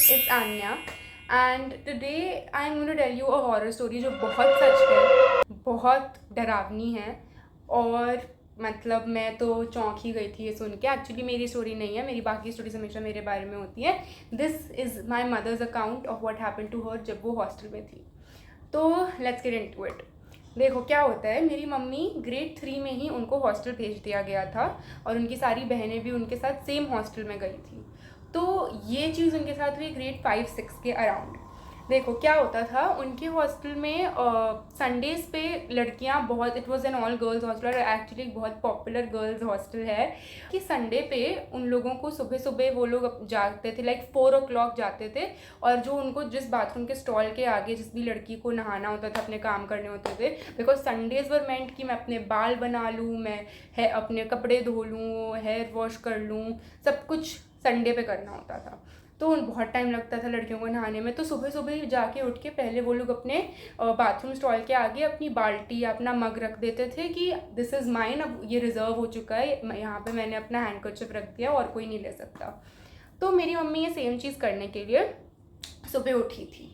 It's Anya, and today I'm going to tell you a horror story जो बहुत सच है, बहुत डरावनी है और मतलब मैं तो चौंक ही गई थी ये सुन के। एक्चुअली मेरी स्टोरी नहीं है, मेरी बाकी स्टोरीज हमेशा मेरे बारे में होती है। This is my mother's account of what happened to her जब वो हॉस्टल में थी। तो लेट्स गेट इनटू इट। देखो क्या होता है, मेरी मम्मी ग्रेड 3 में ही उनको हॉस्टल भेज दिया गया था और उनकी सारी बहनें भी उनके साथ सेम हॉस्टल में गई थी। तो ये चीज़ उनके साथ हुई ग्रेड 5-6 के अराउंड। देखो क्या होता था उनके हॉस्टल में, संडेज़ पे लड़कियां बहुत, it was an all girls hostel, actually बहुत पॉपुलर गर्ल्स हॉस्टल है कि संडे पे उन लोगों को सुबह सुबह वो लोग जाते थे, लाइक 4 o'clock जाते थे। और जो उनको जिस बाथरूम के स्टॉल के आगे जिस भी लड़की को नहाना होता था, अपने काम करने होते थे, बिकॉज संडेज़ वर मेंट कि मैं अपने बाल बना लूँ, मैं है अपने कपड़े धो लूँ, हेयर वॉश कर लूँ, सब कुछ संडे पे करना होता था। तो बहुत टाइम लगता था लड़कियों को नहाने में। तो सुबह सुबह जाके उठ के पहले वो लोग अपने बाथरूम स्टॉल के आगे अपनी बाल्टी या अपना मग रख देते थे कि दिस इज़ माइन, अब ये रिजर्व हो चुका है, यहाँ पे मैंने अपना हैंडकरचिप रख दिया और कोई नहीं ले सकता। तो मेरी मम्मी ये सेम चीज़ करने के लिए सुबह उठी थी।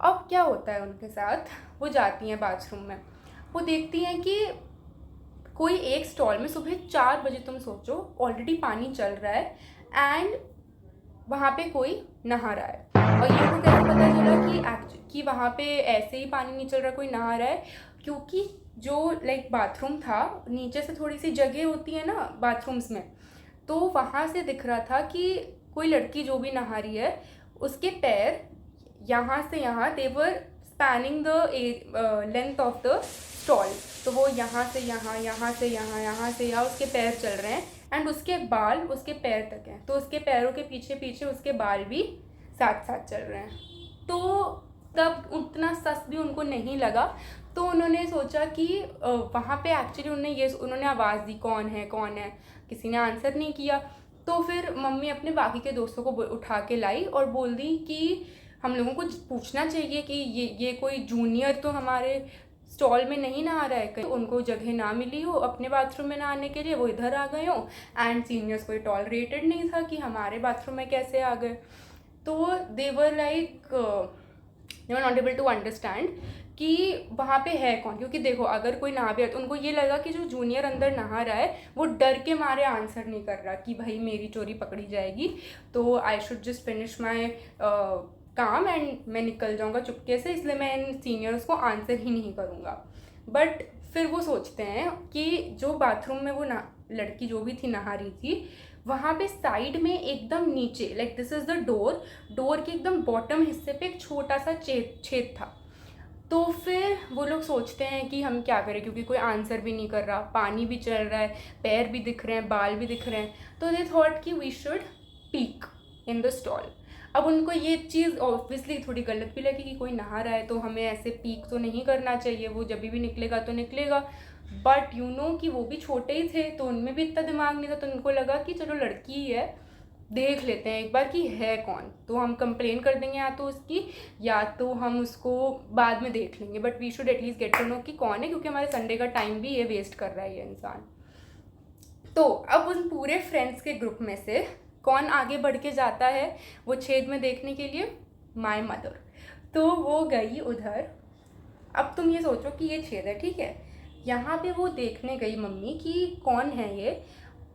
अब क्या होता है उनके साथ, वो जाती हैं बाथरूम में, वो देखती हैं कि कोई एक स्टॉल में सुबह 4 बजे, तुम सोचो ऑलरेडी पानी चल रहा है एंड वहाँ पे कोई नहा रहा है। और ये तो कैसे पता चला कि वहाँ पे ऐसे ही पानी नहीं चल रहा, कोई नहा रहा है? क्योंकि जो लाइक बाथरूम था, नीचे से थोड़ी सी जगह होती है ना बाथरूम्स में, तो वहाँ से दिख रहा था कि कोई लड़की जो भी नहा रही है उसके पैर यहाँ से यहाँ, they were spanning the length of the stall. तो वो यहाँ से यहाँ, यहाँ से यहाँ, यहाँ से यहाँ उसके पैर चल रहे हैं एंड उसके बाल उसके पैर तक हैं। तो उसके पैरों के पीछे पीछे उसके बाल भी साथ साथ चल रहे हैं। तो तब उतना सस भी उनको नहीं लगा। तो उन्होंने सोचा कि वहाँ पे एक्चुअली उन्होंने आवाज़ दी, कौन है कौन है, किसी ने आंसर नहीं किया। तो फिर मम्मी अपने बाकी के दोस्तों को उठा के लाई और बोल दी कि हम लोगों को पूछना चाहिए कि ये कोई जूनियर तो हमारे स्टॉल में नहीं नहा रहा है, कहीं उनको जगह ना मिली हो अपने बाथरूम में नहाने के लिए, वो इधर आ गए हो एंड सीनियर्स को टॉलरेटेड नहीं था कि हमारे बाथरूम में कैसे आ गए। तो they were not able to understand कि वहाँ पे है कौन। क्योंकि देखो अगर कोई नहा भी, तो उनको ये लगा कि जो जूनियर अंदर नहा रहा है वो डर के मारे आंसर नहीं कर रहा कि भाई मेरी चोरी पकड़ी जाएगी, तो I should just finish my काम एंड मैं निकल जाऊंगा चुपके से, इसलिए मैं इन सीनियर्स को आंसर ही नहीं करूँगा। बट फिर वो सोचते हैं कि जो बाथरूम में वो लड़की जो भी थी नहा रही थी, वहाँ पे साइड में एकदम नीचे, like this is the door के एकदम बॉटम हिस्से पे एक छोटा सा छेद था। तो फिर वो लोग सोचते हैं कि हम क्या करें, क्योंकि कोई आंसर भी नहीं कर रहा, पानी भी चल रहा है, पैर भी दिख रहे हैं, बाल भी दिख रहे हैं। तो दे थॉट कि we should peek in the stall. अब उनको ये चीज़ ऑब्वियसली थोड़ी गलत भी लगी कि कोई नहा रहा है तो हमें ऐसे पीक तो नहीं करना चाहिए, वो जब भी निकलेगा तो निकलेगा। बट यू नो कि वो भी छोटे ही थे तो उनमें भी इतना दिमाग नहीं था, तो उनको लगा कि चलो लड़की ही है, देख लेते हैं एक बार कि है कौन, तो हम कंप्लेन कर देंगे या तो उसकी, या तो हम उसको बाद में देख लेंगे, but we should at least get to know कि कौन है, क्योंकि हमारे संडे का टाइम भी ये वेस्ट कर रहा है ये इंसान। तो अब उन पूरे फ्रेंड्स के ग्रुप में से कौन आगे बढ़ के जाता है वो छेद में देखने के लिए? My mother. तो वो गई उधर। अब तुम ये सोचो कि ये छेद है, ठीक है, यहाँ पे वो देखने गई मम्मी कि कौन है ये,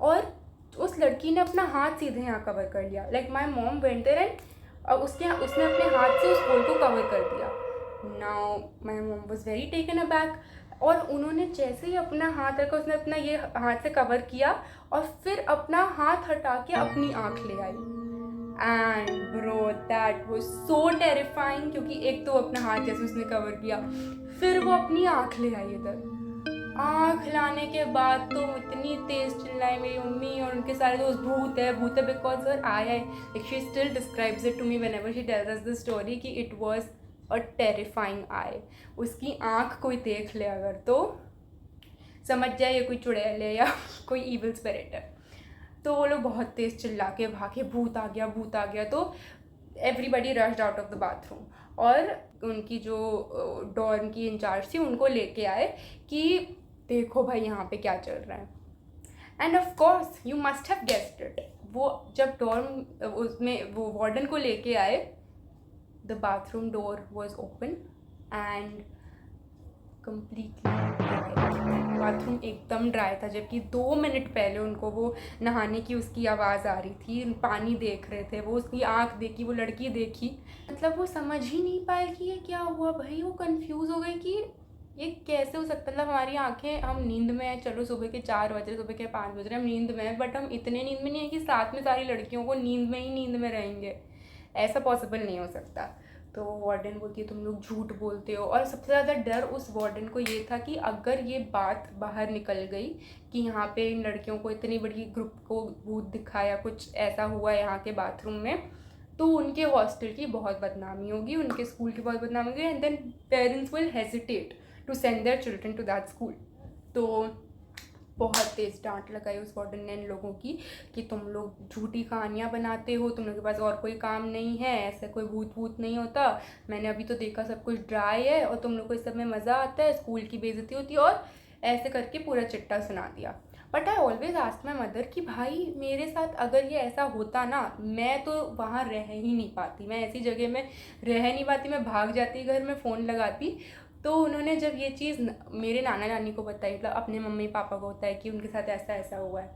और उस लड़की ने अपना हाथ सीधे यहाँ कवर कर लिया, like my mom went there and उसने अपने हाथ से उस होल को कवर कर दिया। Now my mom was very taken aback, और उन्होंने जैसे ही अपना हाथ रखा, उसने अपना ये हाथ से कवर किया और फिर अपना हाथ हटा के अपनी आँख ले आई। And bro that was so terrifying, क्योंकि एक तो अपना हाथ जैसे उसने कवर किया, फिर वो अपनी आँख ले आई इधर। आँख लाने के बाद तो इतनी तेज चिल्लाई मेरी मम्मी और उनके सारे दोस्त, भूत है भूत है, because her I like she still describes it to me whenever she tells us the story कि it was a terrifying eye. उसकी आँख कोई देख ले अगर तो समझ जाए ये कोई चुड़ैल है या कोई इविल स्पिरिट है। तो वो लोग बहुत तेज़ चिल्ला के भागे, भूत आ गया भूत आ गया। तो everybody rushed out of the bathroom, और उनकी जो डॉर्म की इंचार्ज थी उनको लेके आए कि देखो भाई यहाँ पे क्या चल रहा है। End of course you must have guessed it, वो जब डॉर्म उसमें वो वार्डन को लेके आए, the bathroom door was open and completely dry, bathroom एकदम ड्राई था, जबकि 2 मिनट पहले उनको वो नहाने की उसकी आवाज़ आ रही थी, पानी देख रहे थे, वो उसकी आँख देखी, वो लड़की देखी, मतलब वो समझ ही नहीं पाए कि ये क्या हुआ भाई। वो कंफ्यूज हो गए कि ये कैसे हो सकता है। मतलब हमारी आंखें, हम नींद में हैं, चलो सुबह के 4 बज रहे, सुबह के 5 बज रहे, हम नींद में हैं, बट हम इतने नींद में नहीं है कि साथ में सारी लड़कियों को नींद में ही नींद में रहेंगे, ऐसा पॉसिबल नहीं हो सकता। तो वार्डन बोलती है तुम लोग झूठ बोलते हो, और सबसे ज़्यादा डर उस वार्डन को ये था कि अगर ये बात बाहर निकल गई कि यहाँ पे इन लड़कियों को, इतनी बड़ी ग्रुप को भूत दिखा या कुछ ऐसा हुआ यहाँ के बाथरूम में, तो उनके हॉस्टल की बहुत बदनामी होगी, उनके स्कूल की बहुत बदनामी होगी, and then parents will hesitate to send their children to that school. तो बहुत तेज़ डांट लगाई उस वार्डन ने इन लोगों की कि तुम लोग झूठी कहानियाँ बनाते हो, तुम लोगों के पास और कोई काम नहीं है, ऐसे कोई भूत भूत नहीं होता, मैंने अभी तो देखा सब कुछ ड्राई है और तुम लोग को इस सब में मज़ा आता है, स्कूल की बेइज्जती होती है, और ऐसे करके पूरा चिट्टा सुना दिया। But I always ask my mother कि भाई मेरे साथ अगर ये ऐसा होता ना, मैं तो वहाँ रह ही नहीं पाती, मैं ऐसी जगह में रह नहीं पाती, मैं भाग जाती घर में, फ़ोन लगाती। तो उन्होंने जब ये चीज़ मेरे नाना नानी को बताई, मतलब अपने मम्मी पापा को बताया कि उनके साथ ऐसा ऐसा हुआ है,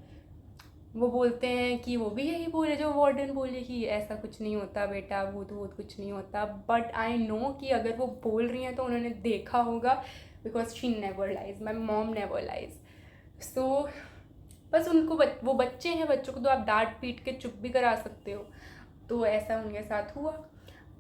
वो बोलते हैं कि वो भी यही बोले जो वार्डन बोले कि ऐसा कुछ नहीं होता बेटा, भूत भूत कुछ नहीं होता। बट आई नो कि अगर वो बोल रही हैं तो उन्होंने देखा होगा, because she never lies, my mom never lies. So बस उनको वो बच्चे हैं, बच्चों को तो आप डांट पीट के चुप भी करा सकते हो, तो ऐसा उनके साथ हुआ।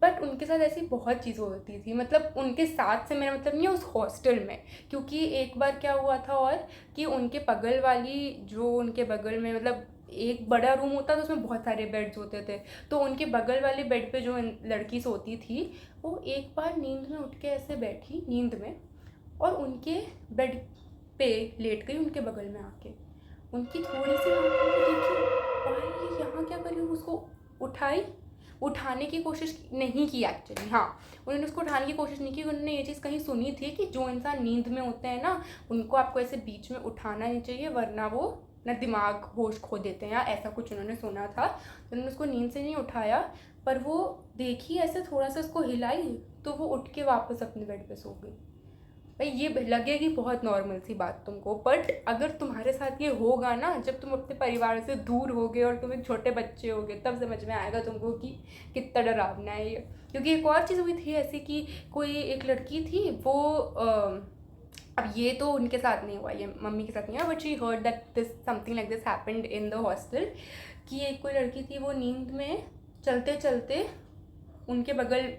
बट उनके साथ ऐसी बहुत चीज़ें होती थी, मतलब उनके साथ से मेरा मतलब नहीं है उस हॉस्टल में, क्योंकि एक बार क्या हुआ था और कि उनके बगल वाली, जो उनके बगल में मतलब एक बड़ा रूम होता था, उसमें बहुत सारे बेड्स होते थे, तो उनके बगल वाले बेड पे जो लड़की सोती थी, वो एक बार नींद में उठ के ऐसे बैठी नींद में, और उनके बेड पे लेट गई उनके बगल में आके, उनकी थोड़ी सी आँखों को देखी, भाई ये यहाँ क्या कर रही हूँ, उसको उठाई, उठाने की कोशिश नहीं की एक्चुअली, हाँ उन्होंने उसको उठाने की कोशिश नहीं की। उन्होंने ये चीज़ कहीं सुनी थी कि जो इंसान नींद में होते हैं ना, उनको आपको ऐसे बीच में उठाना नहीं चाहिए, वरना वो ना दिमाग होश खो देते हैं, या ऐसा कुछ उन्होंने सुना था। तो उन्होंने उसको नींद से नहीं उठाया, पर वो देखी ऐसे थोड़ा सा उसको हिलाई, तो वो उठ के वापस अपने बेड पे सो गई। भाई ये लगेगी बहुत नॉर्मल सी बात तुमको, बट अगर तुम्हारे साथ ये होगा ना, जब तुम अपने परिवार से दूर होगे और तुम एक छोटे बच्चे होगे, तब समझ में आएगा तुमको कि कितना डरावना है ये। क्योंकि एक और चीज़ हुई थी ऐसी कि कोई एक लड़की थी, वो अब ये तो उनके साथ नहीं हुआ, ये मम्मी के साथ नहीं हुआ, but she heard that this something like this happened in the hostel, कि एक कोई लड़की थी, वो नींद में चलते चलते उनके बगल,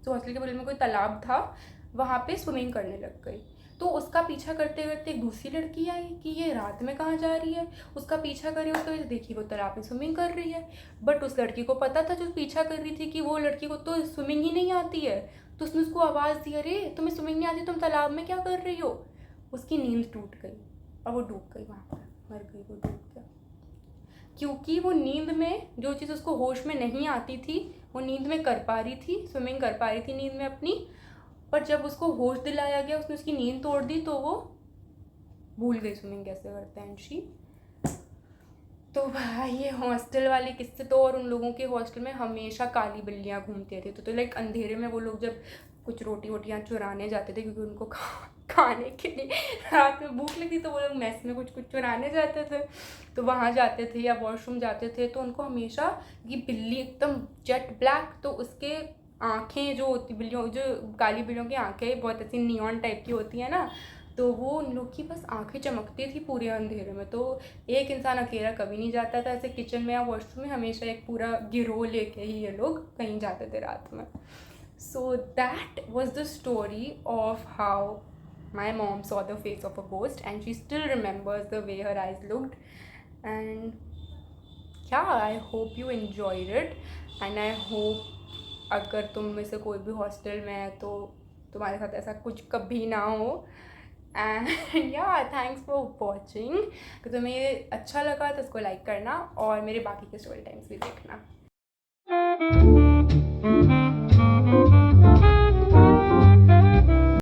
जो हॉस्टल के बगल में कोई तालाब था, वहाँ पे स्विमिंग करने लग गई। तो उसका पीछा करते करते एक दूसरी लड़की आई कि ये रात में कहाँ जा रही है, उसका पीछा करे, उसको देखी वो तालाब में स्विमिंग कर रही है। बट उस लड़की को पता था, जो पीछा कर रही थी, कि वो लड़की को तो स्विमिंग ही नहीं आती है, तो उसने उसको आवाज़ दी, अरे तुम्हें स्विमिंग नहीं आती, तुम तालाब में क्या कर रही हो। उसकी नींद टूट गई और वो डूब गई, वहाँ पर मर गई, वो डूब गया, क्योंकि वो नींद में जो चीज़ उसको होश में नहीं आती थी, वो नींद में कर पा रही थी, स्विमिंग कर पा रही थी नींद में अपनी, पर जब उसको होश दिलाया गया, उसने उसकी नींद तोड़ दी, तो वो भूल गई स्विमिंग कैसे करते हैं शी। तो भाई ये हॉस्टल वाले किस्से तो, और उन लोगों के हॉस्टल में हमेशा काली बिल्लियाँ घूमती रहती, तो लाइक अंधेरे में वो लोग जब कुछ रोटियाँ चुराने जाते थे, क्योंकि उनको खाने के लिए रात में भूख लगती, तो वो लोग मेस में कुछ चुराने जाते थे, तो वहाँ जाते थे या वॉशरूम जाते थे, तो उनको हमेशा ये बिल्ली एकदम जेट ब्लैक, तो उसके आँखें जो होती बिल्लियों, जो काली बिल्लियों की आँखें बहुत ऐसी नियॉन टाइप की होती है ना, तो वो उन लोग की बस आँखें चमकती थी पूरे अंधेरे में। तो एक इंसान अकेला कभी नहीं जाता था ऐसे किचन में या वॉशरूम में, हमेशा एक पूरा गिरोह लेके ही ये लोग कहीं जाते थे रात में। So that was the story of how my mom saw the face of a ghost, and she still remembers the way her eyes looked. And yeah, I hope you enjoyed it, and I hope अगर तुम में से कोई भी hostel में है तो तुम्हारे साथ ऐसा कुछ कभी ना हो। एंड या थैंक्स फॉर वॉचिंग। अगर तुम्हें अच्छा लगा तो इसको लाइक करना, और मेरे बाकी के स्टोरी टाइम्स भी देखना।